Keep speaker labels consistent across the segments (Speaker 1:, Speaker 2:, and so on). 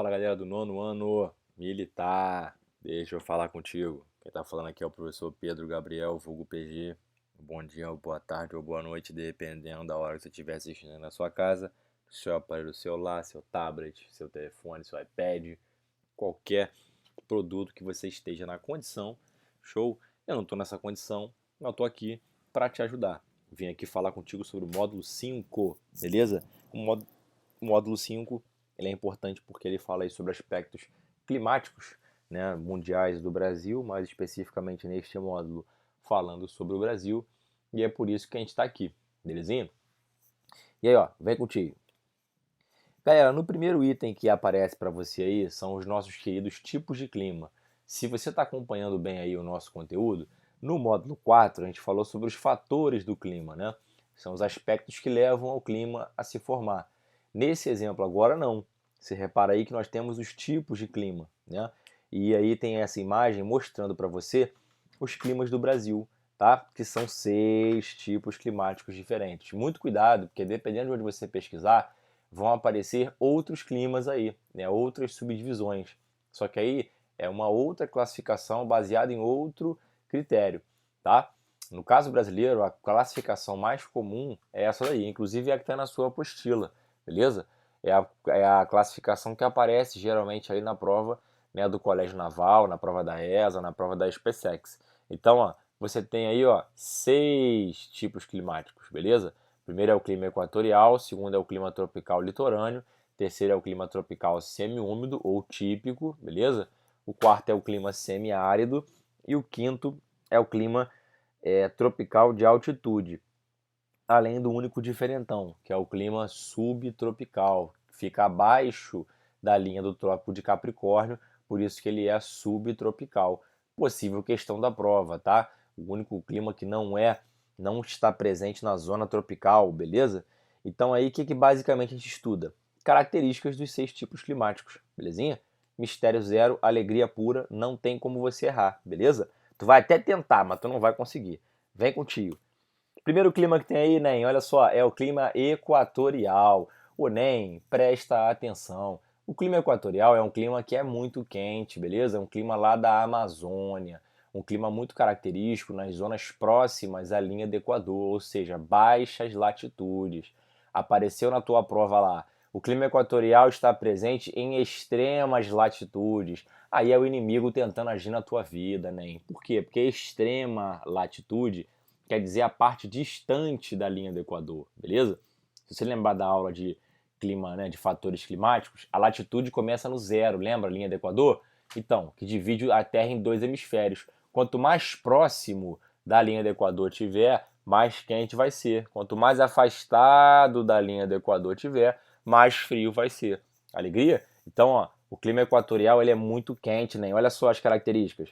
Speaker 1: Fala galera do nono ano militar, deixa eu falar contigo. Quem tá falando aqui é o professor Pedro Gabriel, vulgo PG. Bom dia, boa tarde ou boa noite, dependendo da hora que você estiver assistindo na sua casa, seu aparelho celular, seu tablet, seu telefone, seu iPad, qualquer produto que você esteja na condição. Show? Eu não estou nessa condição, mas eu estou aqui para te ajudar. Vim aqui falar contigo sobre o módulo 5, beleza? O módulo 5 ele é importante porque ele fala aí sobre aspectos climáticos, né, mundiais do Brasil, mais especificamente neste módulo falando sobre o Brasil, e é por isso que a gente está aqui, belezinha? E aí, ó, vem contigo. Galera, no primeiro item que aparece para você aí são os nossos queridos tipos de clima. Se você está acompanhando bem aí o nosso conteúdo, no módulo 4 a gente falou sobre os fatores do clima, né? São os aspectos que levam ao clima a se formar. Nesse exemplo agora não. Você repara aí que nós temos os tipos de clima, né? E aí tem essa imagem mostrando para você os climas do Brasil, tá? Que são 6 tipos climáticos diferentes. Muito cuidado, porque dependendo de onde você pesquisar, vão aparecer outros climas aí, né, outras subdivisões. Só que aí é uma outra classificação baseada em outro critério, tá? No caso brasileiro, a classificação mais comum é essa daí, inclusive é a que está na sua apostila, beleza? É a classificação que aparece geralmente aí na prova, né, do Colégio Naval, na prova da ESA, na prova da SpaceX. Então, ó, você tem aí, ó, 6 tipos climáticos, beleza? Primeiro é o clima equatorial, segundo é o clima tropical litorâneo, terceiro é o clima tropical semiúmido ou típico, beleza? O quarto é o clima semiárido e o quinto é o clima tropical de altitude, além do único diferentão, que é o clima subtropical, que fica abaixo da linha do Trópico de Capricórnio, por isso que ele é subtropical. Possível questão da prova, tá? O único clima que não está presente na zona tropical, beleza? Então aí o que basicamente a gente estuda? Características dos 6 tipos climáticos, belezinha? Mistério zero, alegria pura, não tem como você errar, beleza? Tu vai até tentar, mas tu não vai conseguir. Vem contigo. Primeiro clima que tem aí, NEM, olha só, é o clima equatorial. O NEM, presta atenção. O clima equatorial é um clima que é muito quente, beleza? É um clima lá da Amazônia. Um clima muito característico nas zonas próximas à linha do Equador, ou seja, baixas latitudes. Apareceu na tua prova lá. O clima equatorial está presente em extremas latitudes. Aí é o inimigo tentando agir na tua vida, NEM. Por quê? Porque extrema latitude quer dizer a parte distante da linha do Equador, beleza? Se você lembrar da aula de clima, né, de fatores climáticos, a latitude começa no zero, lembra a linha do Equador? Então, que divide a Terra em 2 hemisférios. Quanto mais próximo da linha do Equador tiver, mais quente vai ser. Quanto mais afastado da linha do Equador tiver, mais frio vai ser. Alegria? Então, ó, o clima equatorial ele é muito quente, né? Olha só as características.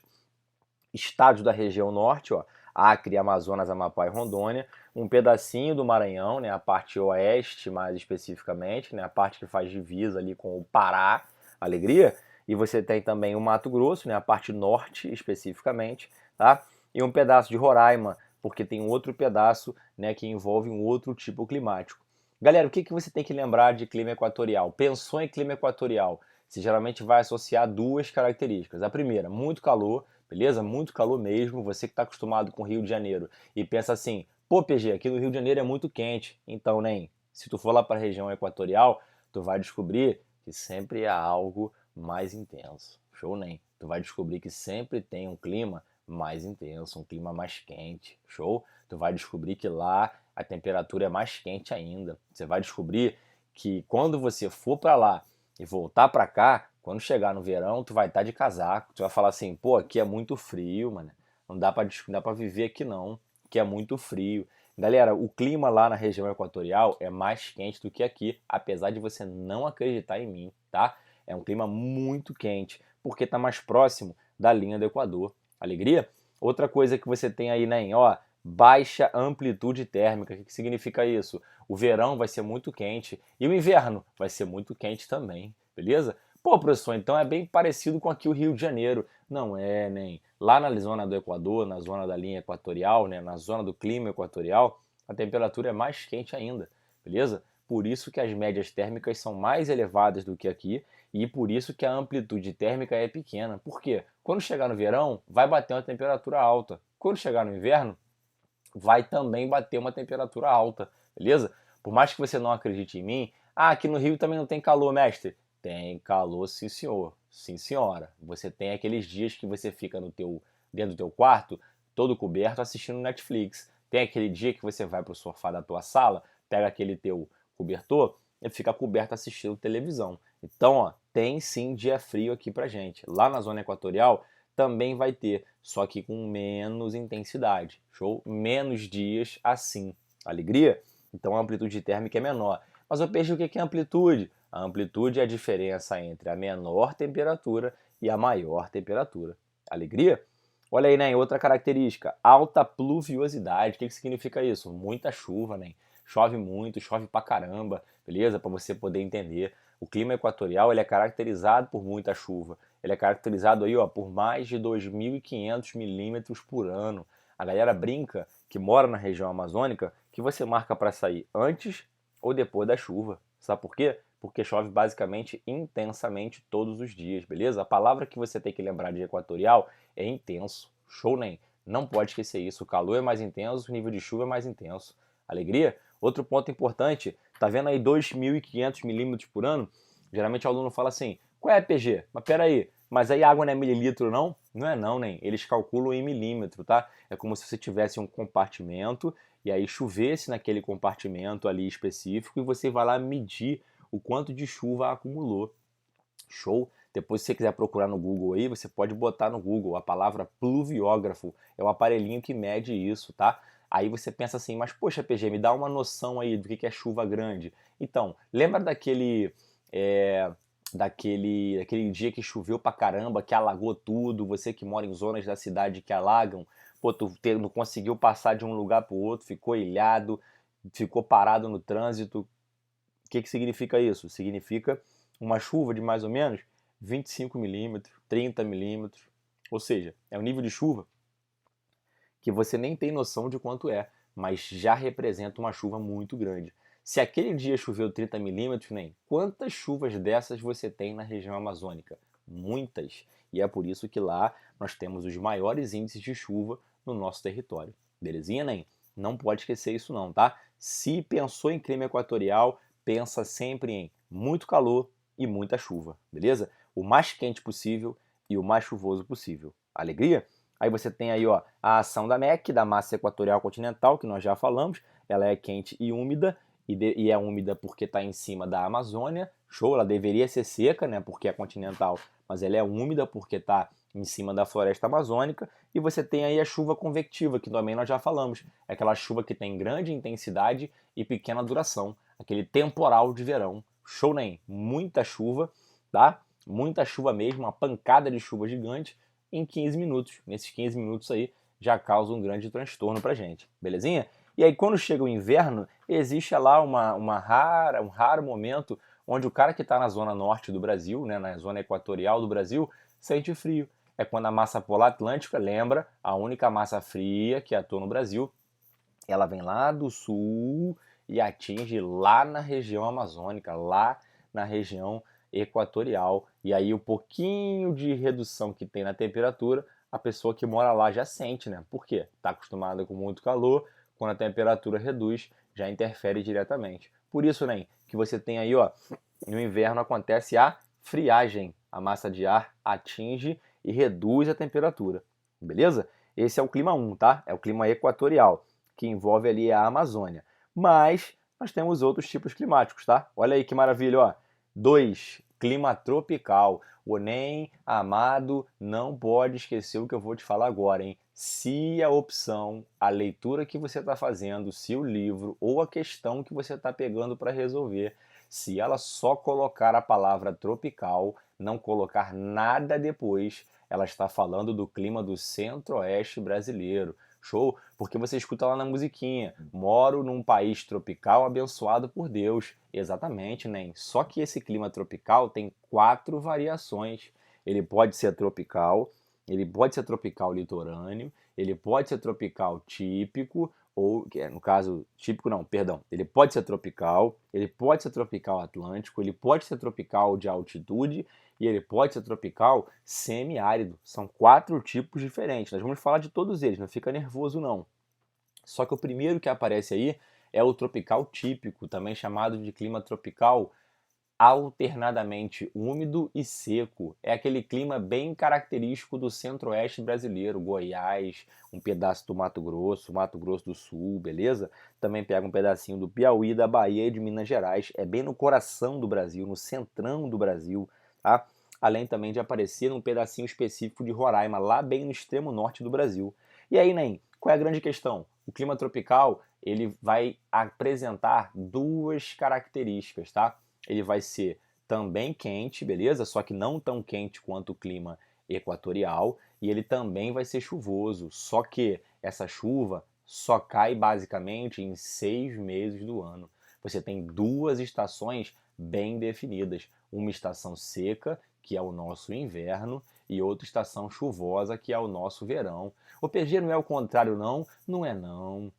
Speaker 1: Estados da região norte, ó, Acre, Amazonas, Amapá e Rondônia, um pedacinho do Maranhão, né, a parte oeste mais especificamente, né, a parte que faz divisa ali com o Pará, Alegria, e você tem também o Mato Grosso, né, a parte norte especificamente, tá? E um pedaço de Roraima, porque tem outro pedaço, né, que envolve um outro tipo climático. Galera, o que você tem que lembrar de clima equatorial? Pensou em clima equatorial, você geralmente vai associar 2 características. A primeira, muito calor, beleza? Muito calor mesmo. Você que está acostumado com o Rio de Janeiro e pensa assim, pô, PG, aqui no Rio de Janeiro é muito quente. Então, nem, se tu for lá para a região equatorial, tu vai descobrir que sempre há algo mais intenso. Show, nem? Tu vai descobrir que sempre tem um clima mais intenso, um clima mais quente. Show? Tu vai descobrir que lá a temperatura é mais quente ainda. Você vai descobrir que quando você for para lá e voltar para cá, quando chegar no verão, tu vai estar de casaco. Tu vai falar assim, pô, aqui é muito frio, mano. Não dá pra viver aqui não, que é muito frio. Galera, o clima lá na região equatorial é mais quente do que aqui, apesar de você não acreditar em mim, tá? É um clima muito quente, porque tá mais próximo da linha do Equador. Alegria? Outra coisa que você tem aí, né, ó, baixa amplitude térmica. O que significa isso? O verão vai ser muito quente e o inverno vai ser muito quente também, beleza? Pô, professor, então é bem parecido com aqui o Rio de Janeiro. Não é, nem. Lá na zona do Equador, na zona da linha equatorial, né, na zona do clima equatorial, a temperatura é mais quente ainda, beleza? por isso que as médias térmicas são mais elevadas do que aqui e por isso que a amplitude térmica é pequena. Por quê? Quando chegar no verão, vai bater uma temperatura alta. Quando chegar no inverno, vai também bater uma temperatura alta, beleza? Por mais que você não acredite em mim, aqui no Rio também não tem calor, mestre. Tem calor, sim senhor, sim senhora. Você tem aqueles dias que você fica dentro do teu quarto, todo coberto, assistindo Netflix. Tem aquele dia que você vai pro sofá da tua sala, pega aquele teu cobertor e fica coberto assistindo televisão. Então, ó, tem sim dia frio aqui pra gente. Lá na zona equatorial também vai ter, só que com menos intensidade. Show? Menos dias assim. Alegria? Então a amplitude térmica é menor. Mas eu peixe, o que é amplitude? A amplitude é a diferença entre a menor temperatura e a maior temperatura. Alegria? Olha aí, né? Outra característica, alta pluviosidade. O que significa isso? Muita chuva, né? Chove muito, chove pra caramba, beleza? Para você poder entender. O clima equatorial ele é caracterizado por muita chuva. Ele é caracterizado aí, ó, por mais de 2.500 milímetros por ano. A galera brinca que mora na região amazônica que você marca para sair antes ou depois da chuva. Sabe por quê? Porque chove basicamente intensamente todos os dias, beleza? A palavra que você tem que lembrar de equatorial é intenso. Show, nem? Não pode esquecer isso. O calor é mais intenso, o nível de chuva é mais intenso. Alegria? Outro ponto importante, tá vendo aí 2.500 milímetros por ano? Geralmente o aluno fala assim, qual é a PG? Mas peraí, mas aí água não é mililitro não? Não é não, nem. Eles calculam em milímetro, tá? É como se você tivesse um compartimento e aí chovesse naquele compartimento ali específico e você vai lá medir o quanto de chuva acumulou. Show? Depois, se você quiser procurar no Google aí, você pode botar no Google a palavra pluviógrafo. É o aparelhinho que mede isso, tá? Aí você pensa assim, mas poxa, PG, me dá uma noção aí do que é chuva grande. Então, lembra é, daquele dia que choveu pra caramba, que alagou tudo, você que mora em zonas da cidade que alagam, pô, não conseguiu passar de um lugar pro outro, ficou ilhado, ficou parado no trânsito. O que significa isso? Significa uma chuva de mais ou menos 25 milímetros, 30 milímetros. Ou seja, é um nível de chuva que você nem tem noção de quanto é, mas já representa uma chuva muito grande. Se aquele dia choveu 30 milímetros, nem quantas chuvas dessas você tem na região amazônica? Muitas. E é por isso que lá nós temos os maiores índices de chuva no nosso território. Belezinha, nem? Não pode esquecer isso não, tá? Se pensou em clima equatorial, pensa sempre em muito calor e muita chuva, beleza? O mais quente possível e o mais chuvoso possível. Alegria? Aí você tem aí, ó, a ação da MEC, da massa equatorial continental, que nós já falamos. Ela é quente e úmida, e é úmida porque está em cima da Amazônia. Show, ela deveria ser seca, né, porque é continental, mas ela é úmida porque está em cima da floresta amazônica. E você tem aí a chuva convectiva, que também nós já falamos. É aquela chuva que tem grande intensidade e pequena duração. Aquele temporal de verão. Show, nem? Muita chuva, tá? Muita chuva mesmo, uma pancada de chuva gigante em 15 minutos. Nesses 15 minutos aí já causa um grande transtorno pra gente, belezinha? E aí quando chega o inverno, existe lá um raro momento onde o cara que está na zona norte do Brasil, né, na zona equatorial do Brasil, sente frio. É quando a massa polar atlântica, lembra, a única massa fria que atua no Brasil, ela vem lá do sul e atinge lá na região amazônica, lá na região equatorial. E aí o pouquinho de redução que tem na temperatura, a pessoa que mora lá já sente, né? Por quê? Está acostumada com muito calor, quando a temperatura reduz, já interfere diretamente. Por isso, né, que você tem aí, ó, no inverno acontece a friagem. A massa de ar atinge e reduz a temperatura. Beleza? Esse é o clima 1, tá? É o clima equatorial, que envolve ali a Amazônia. Mas nós temos outros tipos climáticos, tá? Olha aí que maravilha, ó. 2. Clima tropical. O NEM, amado, não pode esquecer o que eu vou te falar agora, hein? Se a opção, a leitura que você está fazendo, se o livro ou a questão que você está pegando para resolver, se ela só colocar a palavra tropical, não colocar nada depois, ela está falando do clima do centro-oeste brasileiro. Show? Porque você escuta lá na musiquinha, moro num país tropical abençoado por Deus. Exatamente, né? Só que esse clima tropical tem 4 variações. Ele pode ser tropical litorâneo, ele pode ser tropical típico ou, no caso, típico não, perdão, ele pode ser tropical atlântico, ele pode ser tropical de altitude e ele pode ser tropical semiárido. São 4 tipos diferentes. Nós vamos falar de todos eles, não fica nervoso não. Só que o primeiro que aparece aí é o tropical típico, também chamado de clima tropical alternadamente úmido e seco. É aquele clima bem característico do centro-oeste brasileiro, Goiás, um pedaço do Mato Grosso do Sul, beleza? Também pega um pedacinho do Piauí, da Bahia e de Minas Gerais. É bem no coração do Brasil, no centrão do Brasil, tá? Além também de aparecer num pedacinho específico de Roraima, lá bem no extremo norte do Brasil. E aí, Nen, qual é a grande questão? O clima tropical, ele vai apresentar 2 características, tá? Ele vai ser também quente, beleza? Só que não tão quente quanto o clima equatorial. E ele também vai ser chuvoso. Só que essa chuva só cai basicamente em 6 meses do ano. Você tem 2 estações bem definidas. Uma estação seca, que é o nosso inverno, e outra estação chuvosa, que é o nosso verão. O PG não é o contrário, não? Não é não.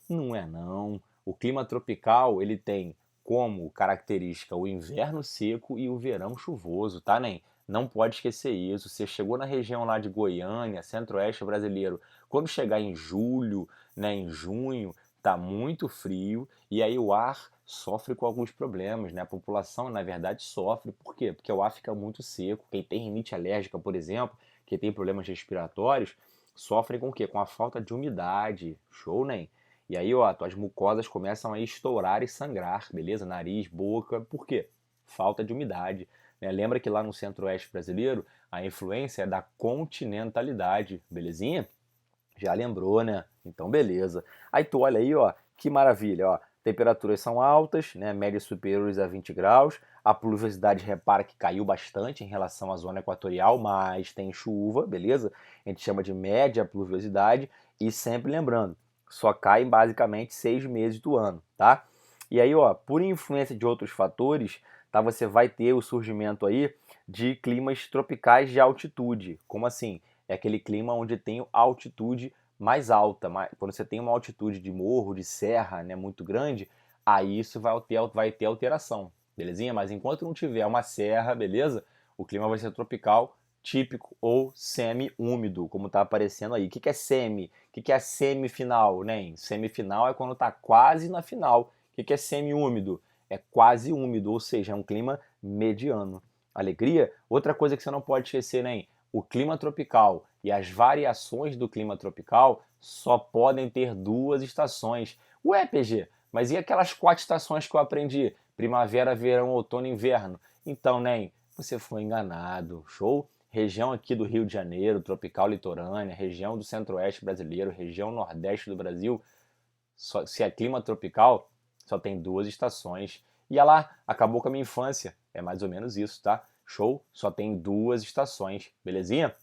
Speaker 1: Não é não. O clima tropical, ele tem como característica o inverno seco e o verão chuvoso, tá, Nen? Não pode esquecer isso. Você chegou na região lá de Goiânia, centro-oeste brasileiro, quando chegar em julho, né, em junho, tá muito frio e aí o ar sofre com alguns problemas, né? A população, na verdade, sofre. Por quê? Porque o ar fica muito seco. Quem tem rinite alérgica, por exemplo, que tem problemas respiratórios, sofre com o quê? Com a falta de umidade. Show, Nen? E aí, ó, tuas mucosas começam a estourar e sangrar, beleza? Nariz, boca. Por quê? Falta de umidade. Né? Lembra que lá no centro-oeste brasileiro a influência é da continentalidade, belezinha? Já lembrou, né? Então, beleza. Aí tu olha aí, ó, que maravilha, ó. Temperaturas são altas, né? Médias superiores a 20 graus. A pluviosidade, repara que caiu bastante em relação à zona equatorial, mas tem chuva, beleza? A gente chama de média pluviosidade. E sempre lembrando, só cai em basicamente 6 meses do ano, tá? E aí, ó, por influência de outros fatores, tá? Você vai ter o surgimento aí de climas tropicais de altitude. Como assim? É aquele clima onde tem altitude mais alta. Quando você tem uma altitude de morro, de serra, né, muito grande, aí isso vai ter alteração, belezinha? Mas enquanto não tiver uma serra, beleza? O clima vai ser tropical, típico ou semi-úmido, como está aparecendo aí. O que é semi? O que é semifinal, né? Semifinal é quando está quase na final. O que é semi-úmido? É quase úmido, ou seja, é um clima mediano. Alegria? Outra coisa que você não pode esquecer, né? O clima tropical e as variações do clima tropical só podem ter 2 estações. Ué, PG, mas e aquelas 4 estações que eu aprendi? Primavera, verão, outono e inverno. Então, nem você foi enganado. Show? Região aqui do Rio de Janeiro, tropical litorânea, região do centro-oeste brasileiro, região nordeste do Brasil, se é clima tropical, só tem 2 estações. E lá, acabou com a minha infância. É mais ou menos isso, tá? Show? Só tem 2 estações, belezinha?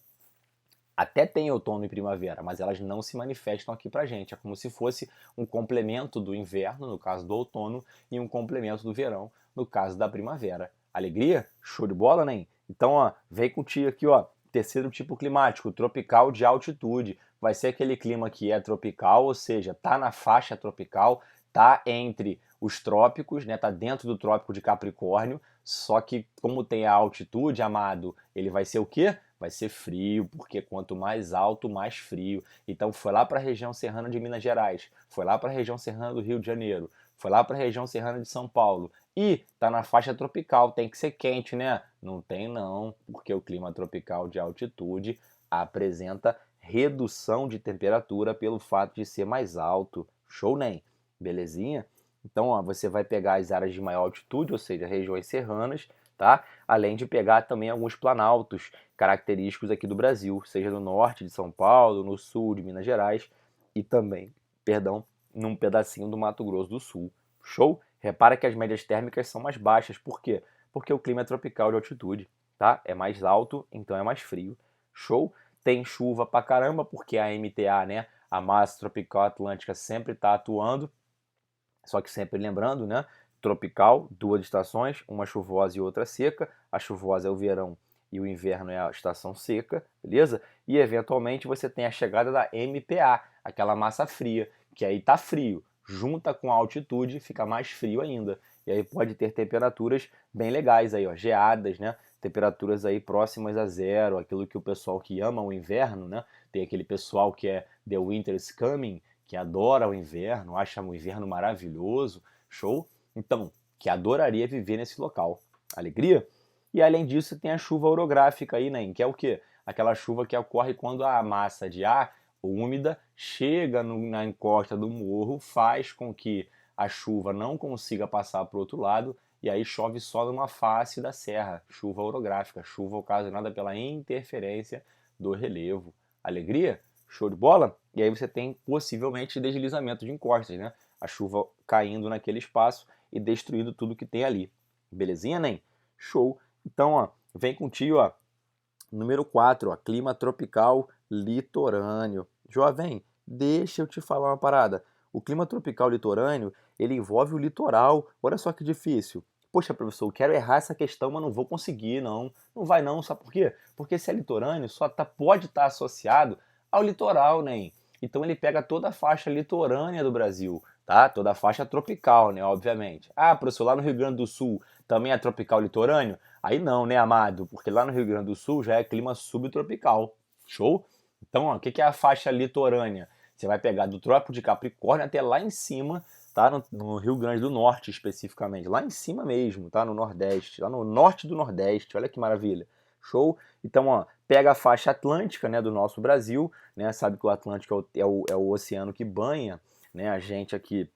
Speaker 1: Até tem outono e primavera, mas elas não se manifestam aqui pra gente. É como se fosse um complemento do inverno, no caso do outono, e um complemento do verão, no caso da primavera. Alegria? Show de bola, né? Então, ó, vem contigo aqui, ó. Terceiro tipo climático, tropical de altitude. Vai ser aquele clima que é tropical, ou seja, tá na faixa tropical, tá entre os trópicos, né? Tá dentro do trópico de Capricórnio, só que como tem a altitude, amado, ele vai ser o quê? Vai ser frio, porque quanto mais alto, mais frio. Então foi lá para a região serrana de Minas Gerais, foi lá para a região serrana do Rio de Janeiro, foi lá para a região serrana de São Paulo. E tá na faixa tropical, tem que ser quente, né? Não tem não, porque o clima tropical de altitude apresenta redução de temperatura pelo fato de ser mais alto. Show, nem? Belezinha? Então, ó, você vai pegar as áreas de maior altitude, ou seja, regiões serranas, tá? Além de pegar também alguns planaltos característicos aqui do Brasil, seja no norte de São Paulo, no sul de Minas Gerais e também, perdão, num pedacinho do Mato Grosso do Sul. Show? Repara que as médias térmicas são mais baixas. Por quê? Porque o clima é tropical de altitude, tá? É mais alto, então é mais frio. Show? Tem chuva pra caramba, porque a MTA, né, a Massa Tropical Atlântica, sempre está atuando. Só que sempre lembrando, né? Tropical, 2 estações, uma chuvosa e outra seca. A chuvosa é o verão e o inverno é a estação seca, beleza? E eventualmente você tem a chegada da MPA, aquela massa fria, que aí tá frio. Junta com a altitude, fica mais frio ainda. E aí pode ter temperaturas bem legais aí, ó, geadas, né? Temperaturas aí próximas a zero, aquilo que o pessoal que ama o inverno, né? Tem aquele pessoal que é The Winter's Coming, que adora o inverno, acha o inverno maravilhoso, show? Então, que adoraria viver nesse local. Alegria? E além disso, tem a chuva orográfica aí, né? Que é o quê? Aquela chuva que ocorre quando a massa de ar úmida chega na encosta do morro, faz com que a chuva não consiga passar para o outro lado e aí chove só numa face da serra, chuva orográfica, chuva ocasionada pela interferência do relevo. Alegria? Show de bola? E aí você tem possivelmente deslizamento de encostas, né? A chuva caindo naquele espaço e destruindo tudo que tem ali. Belezinha, Nen? Show! Então, ó, vem contigo, ó. Número 4, ó, clima tropical litorâneo. Jovem, deixa eu te falar uma parada. O clima tropical litorâneo, ele envolve o litoral. Olha só que difícil. Poxa, professor, eu quero errar essa questão, mas não vou conseguir, não. Não vai não, sabe por quê? Porque se é litorâneo, pode estar associado ao litoral, né? Então ele pega toda a faixa litorânea do Brasil, tá? Toda a faixa tropical, né, obviamente. Ah, professor, lá no Rio Grande do Sul também é tropical litorâneo? Aí não, né, amado? Porque lá no Rio Grande do Sul já é clima subtropical. Show? Então, ó, o que é a faixa litorânea? Você vai pegar do Trópico de Capricórnio até lá em cima, tá? No Rio Grande do Norte, especificamente. Lá em cima mesmo, tá? No Nordeste. Lá no norte do Nordeste. Olha que maravilha. Show? Então, ó, pega a faixa atlântica, né, do nosso Brasil, né? Sabe que o Atlântico é o oceano que banha, né, a gente aqui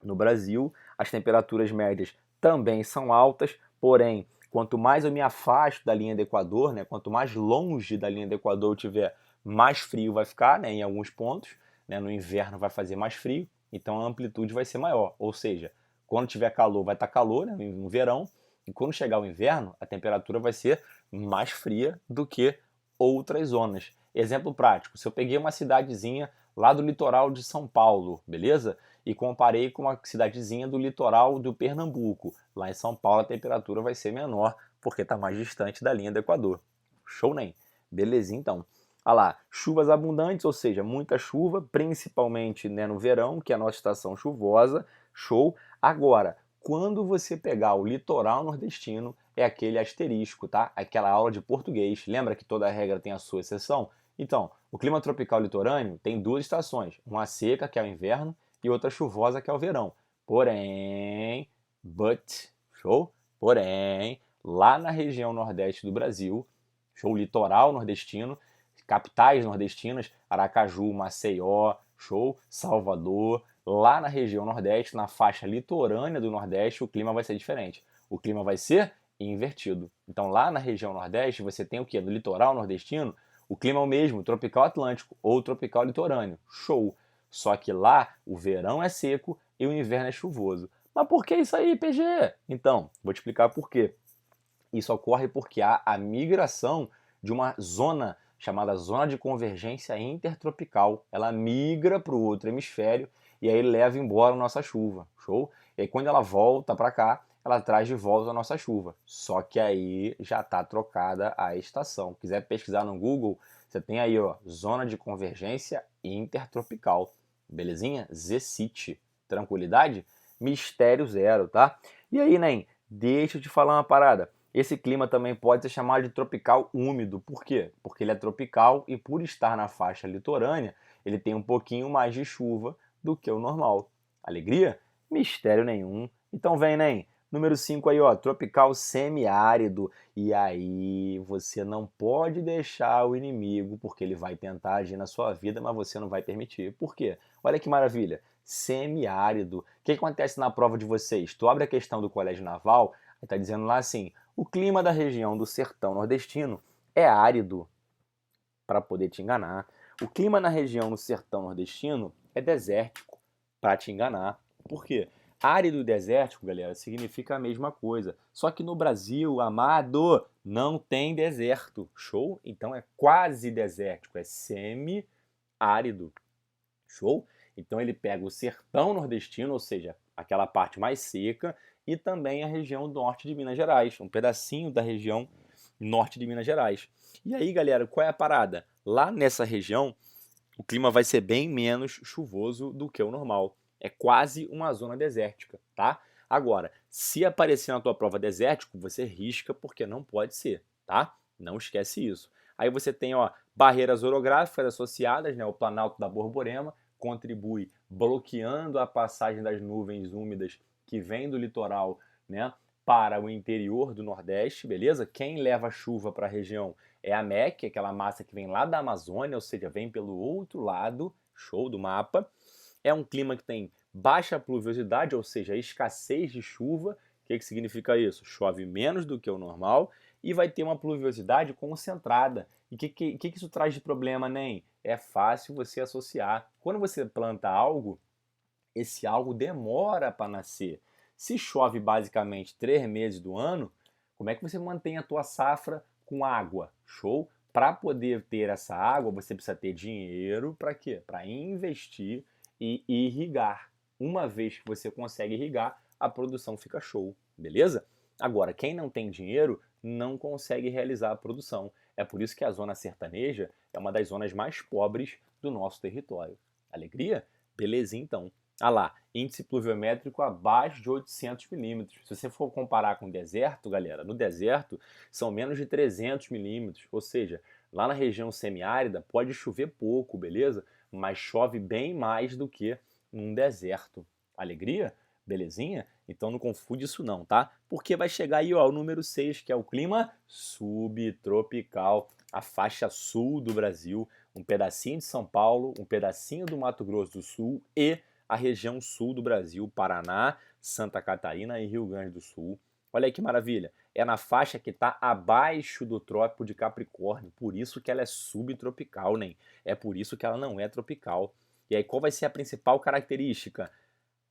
Speaker 1: no Brasil. As temperaturas médias também são altas, porém, quanto mais eu me afasto da linha do Equador, né, quanto mais longe da linha do Equador eu tiver, mais frio vai ficar, né, em alguns pontos. Né, no inverno vai fazer mais frio, então a amplitude vai ser maior. Ou seja, quando tiver calor, vai estar calor, né, no verão, e quando chegar o inverno, a temperatura vai ser mais fria do que outras zonas. Exemplo prático, se eu peguei uma cidadezinha lá do litoral de São Paulo, beleza? E comparei com uma cidadezinha do litoral do Pernambuco. Lá em São Paulo a temperatura vai ser menor, porque está mais distante da linha do Equador. Show, nem? Belezinha, então. Olha lá, chuvas abundantes, ou seja, muita chuva, principalmente, né, no verão, que é a nossa estação chuvosa. Show. Agora, quando você pegar o litoral nordestino, é aquele asterisco, tá? Aquela aula de português. Lembra que toda regra tem a sua exceção? Então, o clima tropical litorâneo tem duas estações, uma seca, que é o inverno, e outra chuvosa, que é o verão. Porém, show? Porém, lá na região nordeste do Brasil, show, litoral nordestino, capitais nordestinas, Aracaju, Maceió, show, Salvador, lá na região nordeste, na faixa litorânea do nordeste, o clima vai ser diferente. O clima vai ser invertido. Então lá na região nordeste você tem o que? No litoral nordestino, o clima é o mesmo, tropical atlântico ou tropical litorâneo. Show! Só que lá o verão é seco e o inverno é chuvoso. Mas por que isso aí, PG? Então, vou te explicar por quê. Isso ocorre porque há a migração de uma zona chamada zona de convergência intertropical. Ela migra para o outro hemisfério e aí leva embora a nossa chuva. Show? E aí quando ela volta para cá, ela traz de volta a nossa chuva. Só que aí já está trocada a estação. Se quiser pesquisar no Google, você tem aí, ó, zona de convergência intertropical. Belezinha? ZCIT. Tranquilidade? Mistério zero, tá? E aí, Nen, deixa eu te falar uma parada. Esse clima também pode ser chamado de tropical úmido. Por quê? Porque ele é tropical e por estar na faixa litorânea, ele tem um pouquinho mais de chuva do que o normal. Alegria? Mistério nenhum. Então vem, Nen. Número 5 aí, ó, tropical semiárido. E aí você não pode deixar o inimigo, porque ele vai tentar agir na sua vida, mas você não vai permitir. Por quê? Olha que maravilha. Semiárido. O que acontece na prova de vocês? Tu abre a questão do Colégio Naval, está dizendo lá assim, o clima da região do sertão nordestino é árido, para poder te enganar. O clima na região do sertão nordestino é desértico, para te enganar. Por quê? Árido e desértico, galera, significa a mesma coisa. Só que no Brasil, amado, não tem deserto. Show? Então é quase desértico, é semi-árido. Show? Então ele pega o sertão nordestino, ou seja, aquela parte mais seca, e também a região norte de Minas Gerais, um pedacinho da região norte de Minas Gerais. E aí, galera, qual é a parada? Lá nessa região, o clima vai ser bem menos chuvoso do que o normal. É quase uma zona desértica, tá? Agora, se aparecer na tua prova desértico, você risca porque não pode ser, tá? Não esquece isso. Aí você tem, ó, barreiras orográficas associadas, né? O Planalto da Borborema contribui bloqueando a passagem das nuvens úmidas que vêm do litoral, né, para o interior do Nordeste, beleza? Quem leva chuva para a região é a MEC, aquela massa que vem lá da Amazônia, ou seja, vem pelo outro lado, show do mapa. É um clima que tem baixa pluviosidade, ou seja, escassez de chuva. O que significa isso? Chove menos do que o normal e vai ter uma pluviosidade concentrada. E o que isso traz de problema, nem? É fácil você associar. Quando você planta algo, esse algo demora para nascer. Se chove basicamente 3 meses do ano, como é que você mantém a tua safra com água? Show? Para poder ter essa água, você precisa ter dinheiro para quê? Para investir e irrigar. Uma vez que você consegue irrigar, a produção fica show, beleza? Agora, quem não tem dinheiro não consegue realizar a produção. É por isso que a zona sertaneja é uma das zonas mais pobres do nosso território. Alegria? Belezinha então. Ah lá, índice pluviométrico abaixo de 800 milímetros. Se você for comparar com o deserto, galera, no deserto são menos de 300 milímetros. Ou seja, lá na região semiárida pode chover pouco, beleza? Mas chove bem mais do que num deserto. Alegria? Belezinha? Então não confunde isso não, tá? Porque vai chegar aí ó, o número 6, que é o clima subtropical, a faixa sul do Brasil, um pedacinho de São Paulo, um pedacinho do Mato Grosso do Sul e a região sul do Brasil, Paraná, Santa Catarina e Rio Grande do Sul. Olha aí que maravilha. É na faixa que está abaixo do Trópico de Capricórnio, por isso que ela é subtropical, né? É por isso que ela não é tropical. E aí qual vai ser a principal característica?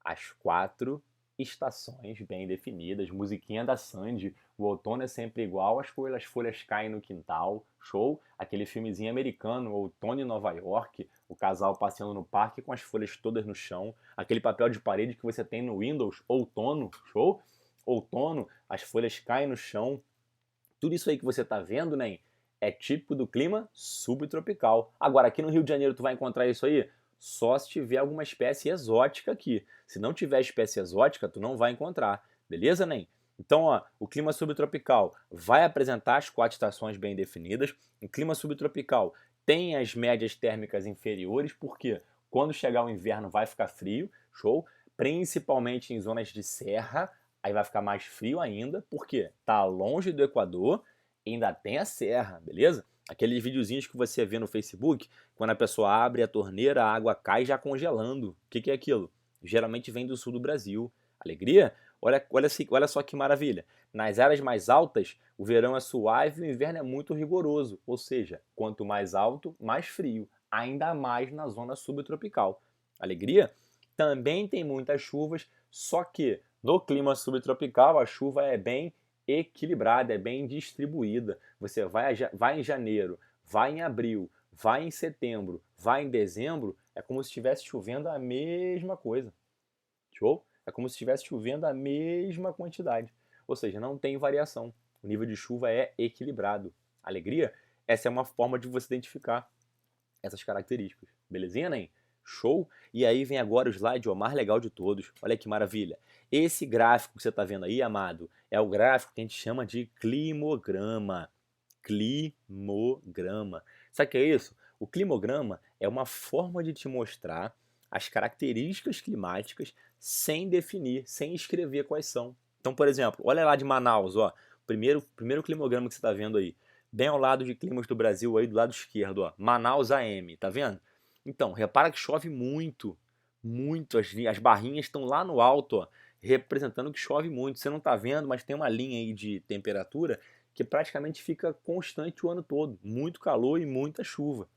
Speaker 1: As 4 estações bem definidas, musiquinha da Sandy, o outono é sempre igual, as folhas caem no quintal, show? Aquele filmezinho americano, Outono em Nova York, o casal passeando no parque com as folhas todas no chão, aquele papel de parede que você tem no Windows, outono, show? Outono, as folhas caem no chão, tudo isso aí que você tá vendo, né, é típico do clima subtropical. Agora, aqui no Rio de Janeiro tu vai encontrar isso aí? Só se tiver alguma espécie exótica aqui. Se não tiver espécie exótica, tu não vai encontrar. Beleza, Nen? Então, ó, o clima subtropical vai apresentar as 4 estações bem definidas. O clima subtropical tem as médias térmicas inferiores, porque quando chegar o inverno vai ficar frio, show? Principalmente em zonas de serra, aí vai ficar mais frio ainda, porque tá longe do Equador e ainda tem a serra, beleza? Aqueles videozinhos que você vê no Facebook, quando a pessoa abre a torneira, a água cai já congelando. O que é aquilo? Geralmente vem do sul do Brasil. Alegria? Olha só que maravilha. Nas áreas mais altas, o verão é suave e o inverno é muito rigoroso. Ou seja, quanto mais alto, mais frio. Ainda mais na zona subtropical. Alegria? Também tem muitas chuvas, só que no clima subtropical a chuva é bem equilibrada, é bem distribuída. Você vai em janeiro, vai em abril, vai em setembro, vai em dezembro, é como se estivesse chovendo a mesma coisa. Show? É como se estivesse chovendo a mesma quantidade. Ou seja, não tem variação. O nível de chuva é equilibrado. Alegria? Essa é uma forma de você identificar essas características. Belezinha, Nen? Show? E aí vem agora o slide o mais legal de todos. Olha que maravilha. Esse gráfico que você está vendo aí, amado, é o gráfico que a gente chama de climograma. Climograma. Sabe o que é isso? O climograma é uma forma de te mostrar as características climáticas sem definir, sem escrever quais são. Então, por exemplo, olha lá de Manaus, ó, primeiro climograma que você está vendo aí, bem ao lado de climas do Brasil aí do lado esquerdo, ó, Manaus AM, tá vendo? Então, repara que chove muito, muito, as barrinhas estão lá no alto, ó, representando que chove muito. Você não está vendo, mas tem uma linha aí de temperatura que praticamente fica constante o ano todo, muito calor e muita chuva.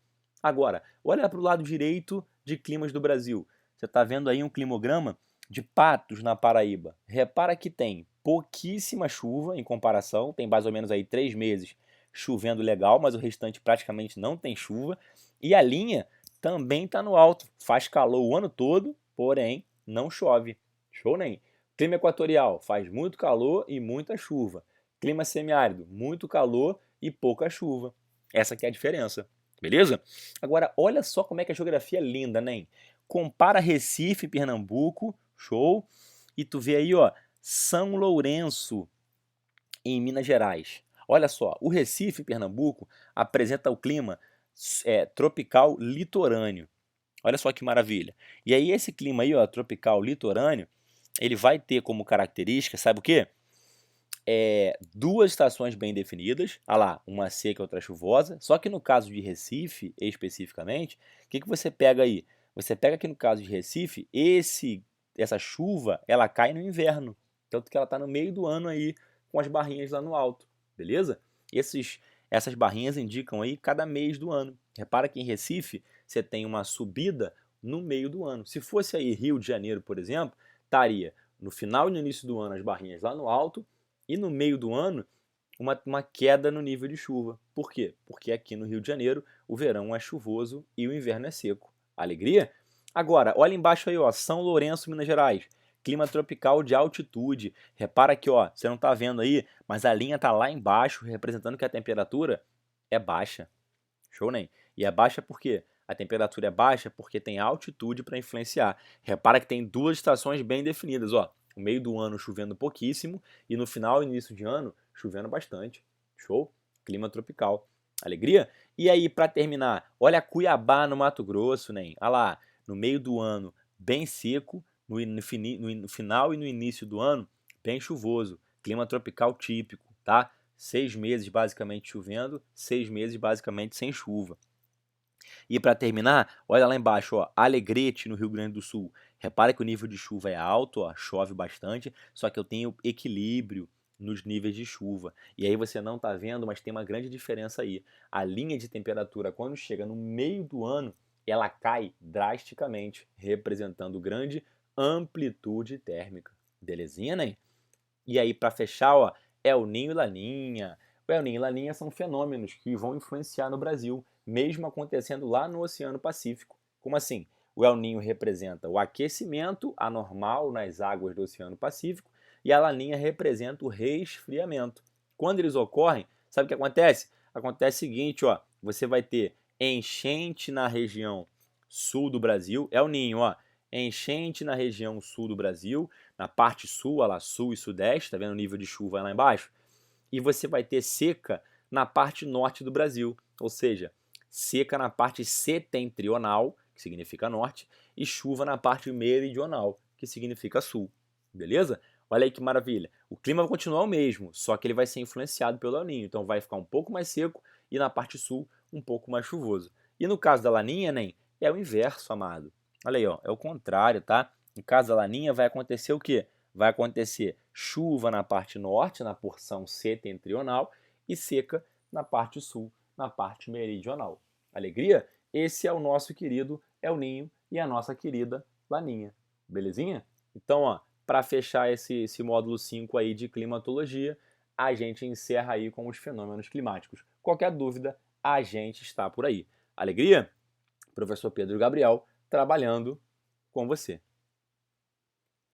Speaker 1: Agora, olha para o lado direito de climas do Brasil. Você está vendo aí um climograma de Patos, na Paraíba. Repara que tem pouquíssima chuva em comparação, tem mais ou menos aí 3 meses chovendo legal, mas o restante praticamente não tem chuva. E a linha também está no alto, faz calor o ano todo, porém não chove. Show, nem? Clima equatorial, faz muito calor e muita chuva. Clima semiárido, muito calor e pouca chuva. Essa aqui é a diferença. Beleza? Agora, olha só como é que a geografia é linda, né? Compara Recife, Pernambuco, show, e tu vê aí, ó, São Lourenço, em Minas Gerais. Olha só, o Recife, Pernambuco, apresenta o clima tropical litorâneo. Olha só que maravilha. E aí esse clima aí, ó, tropical litorâneo, ele vai ter como característica, sabe o quê? Duas estações bem definidas, lá, uma seca e outra chuvosa. Só que no caso de Recife, especificamente, o que você pega aí? Você pega que no caso de Recife, essa chuva, ela cai no inverno. Tanto que ela está no meio do ano aí, com as barrinhas lá no alto, beleza? Essas barrinhas indicam aí cada mês do ano. Repara que em Recife, você tem uma subida no meio do ano. Se fosse aí Rio de Janeiro, por exemplo, estaria no final e no início do ano as barrinhas lá no alto, e no meio do ano, uma queda no nível de chuva. Por quê? Porque aqui no Rio de Janeiro o verão é chuvoso e o inverno é seco. Alegria? Agora, olha embaixo aí, ó, São Lourenço, Minas Gerais. Clima tropical de altitude. Repara aqui, ó, você não está vendo aí, mas a linha está lá embaixo, representando que a temperatura é baixa. Show, né? E é baixa por quê? A temperatura é baixa porque tem altitude para influenciar. Repara que tem duas estações bem definidas, ó. No meio do ano chovendo pouquíssimo e no final e início de ano chovendo bastante. Show? Clima tropical. Alegria? E aí, para terminar, olha Cuiabá no Mato Grosso, né? Olha lá, no meio do ano bem seco, no final e no início do ano bem chuvoso. Clima tropical típico, tá? 6 meses basicamente chovendo, 6 meses basicamente sem chuva. E para terminar, olha lá embaixo, ó, Alegrete, no Rio Grande do Sul. Repara que o nível de chuva é alto, ó, chove bastante, só que eu tenho equilíbrio nos níveis de chuva. E aí você não está vendo, mas tem uma grande diferença aí. A linha de temperatura, quando chega no meio do ano, ela cai drasticamente, representando grande amplitude térmica. Belezinha, né? E aí, para fechar, ó, El Ninho e Laninha. O El Ninho e Laninha são fenômenos que vão influenciar no Brasil, mesmo acontecendo lá no Oceano Pacífico. Como assim? O El Ninho representa o aquecimento anormal nas águas do Oceano Pacífico e a Laninha representa o resfriamento. Quando eles ocorrem, sabe o que acontece? Acontece o seguinte, ó, você vai ter enchente na região sul do Brasil, El Ninho, ó, enchente na região sul do Brasil, na parte sul, lá sul e sudeste, tá vendo o nível de chuva lá embaixo? E você vai ter seca na parte norte do Brasil, ou seja, seca na parte setentrional, que significa norte, e chuva na parte meridional, que significa sul. Beleza? Olha aí que maravilha. O clima vai continuar o mesmo, só que ele vai ser influenciado pelo El Niño, então vai ficar um pouco mais seco e na parte sul um pouco mais chuvoso. E no caso da Laninha, nem é o inverso, amado. Olha aí, ó, é o contrário, tá? No caso da Laninha vai acontecer o quê? Vai acontecer chuva na parte norte, na porção setentrional, e seca na parte sul, na parte meridional. Alegria? Esse é o nosso querido El Ninho e a nossa querida Laninha. Belezinha? Então, ó, para fechar esse módulo 5 aí de climatologia, a gente encerra aí com os fenômenos climáticos. Qualquer dúvida, a gente está por aí. Alegria? Professor Pedro Gabriel, trabalhando com você.